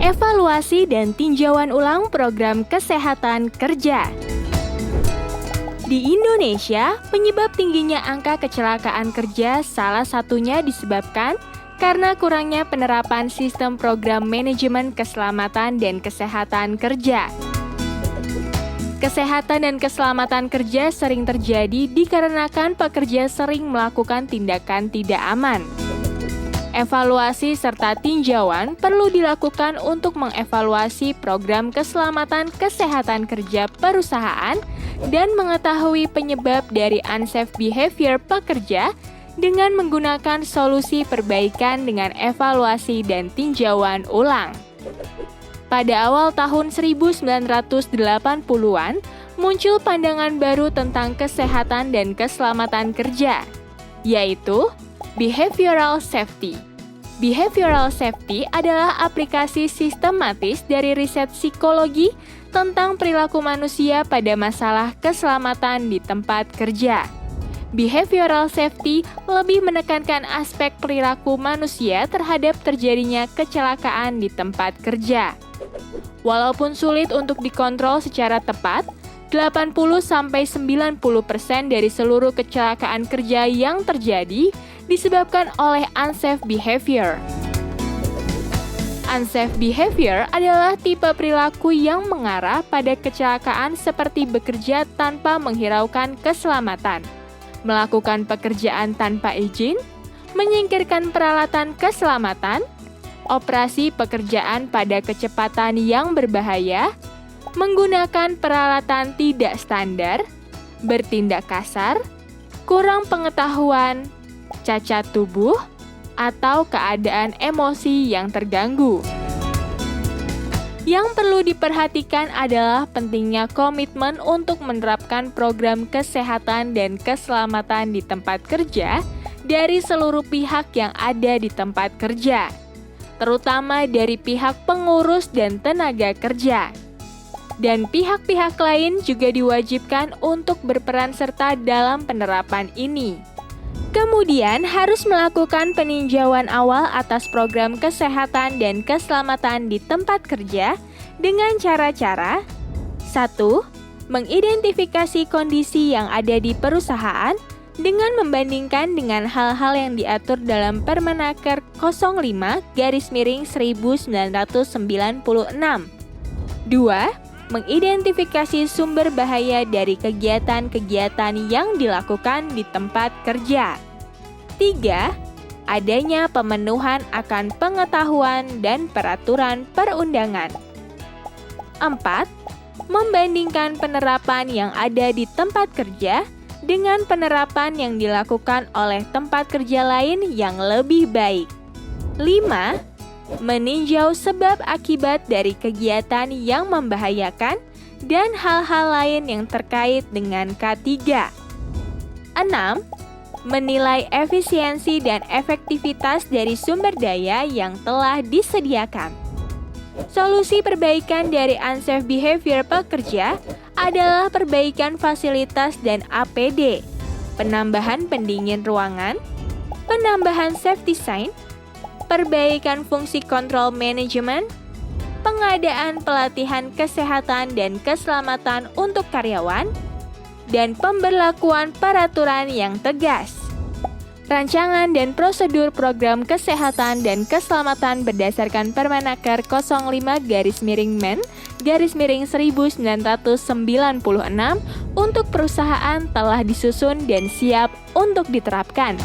Evaluasi dan tinjauan ulang program kesehatan kerja. Di Indonesia, penyebab tingginya angka kecelakaan kerja salah satunya disebabkan karena kurangnya penerapan sistem program manajemen keselamatan dan kesehatan kerja. Kesehatan dan keselamatan kerja sering terjadi dikarenakan pekerja sering melakukan tindakan tidak aman. Evaluasi serta tinjauan perlu dilakukan untuk mengevaluasi program keselamatan kesehatan kerja perusahaan dan mengetahui penyebab dari unsafe behavior pekerja dengan menggunakan solusi perbaikan dengan evaluasi dan tinjauan ulang. Pada awal tahun 1980-an, muncul pandangan baru tentang kesehatan dan keselamatan kerja, yaitu behavioral safety. Behavioral safety adalah aplikasi sistematis dari riset psikologi tentang perilaku manusia pada masalah keselamatan di tempat kerja. Behavioral safety lebih menekankan aspek perilaku manusia terhadap terjadinya kecelakaan di tempat kerja. Walaupun sulit untuk dikontrol secara tepat, 80-90% dari seluruh kecelakaan kerja yang terjadi disebabkan oleh unsafe behavior. Unsafe behavior adalah tipe perilaku yang mengarah pada kecelakaan seperti bekerja tanpa menghiraukan keselamatan, melakukan pekerjaan tanpa izin, menyingkirkan peralatan keselamatan, operasi pekerjaan pada kecepatan yang berbahaya, menggunakan peralatan tidak standar, bertindak kasar, kurang pengetahuan, cacat tubuh, atau keadaan emosi yang terganggu. Yang perlu diperhatikan adalah pentingnya komitmen untuk menerapkan program kesehatan dan keselamatan di tempat kerja dari seluruh pihak yang ada di tempat kerja, terutama dari pihak pengurus dan tenaga kerja. Dan pihak-pihak lain juga diwajibkan untuk berperan serta dalam penerapan ini. Kemudian harus melakukan peninjauan awal atas program kesehatan dan keselamatan di tempat kerja dengan cara-cara 1. Mengidentifikasi kondisi yang ada di perusahaan dengan membandingkan dengan hal-hal yang diatur dalam Permenaker 05/1996. 2. Mengidentifikasi sumber bahaya dari kegiatan-kegiatan yang dilakukan di tempat kerja. 3. Adanya pemenuhan akan pengetahuan dan peraturan perundangan. 4. Membandingkan penerapan yang ada di tempat kerja dengan penerapan yang dilakukan oleh tempat kerja lain yang lebih baik. 5. Meninjau sebab akibat dari kegiatan yang membahayakan dan hal-hal lain yang terkait dengan K3. 6. Menilai efisiensi dan efektivitas dari sumber daya yang telah disediakan. Solusi perbaikan dari unsafe behavior pekerja adalah perbaikan fasilitas dan APD, penambahan pendingin ruangan, penambahan safety sign, perbaikan fungsi kontrol manajemen, pengadaan pelatihan kesehatan dan keselamatan untuk karyawan, dan pemberlakuan peraturan yang tegas. Rancangan dan prosedur program kesehatan dan keselamatan berdasarkan Permenaker 05/1996 untuk perusahaan telah disusun dan siap untuk diterapkan.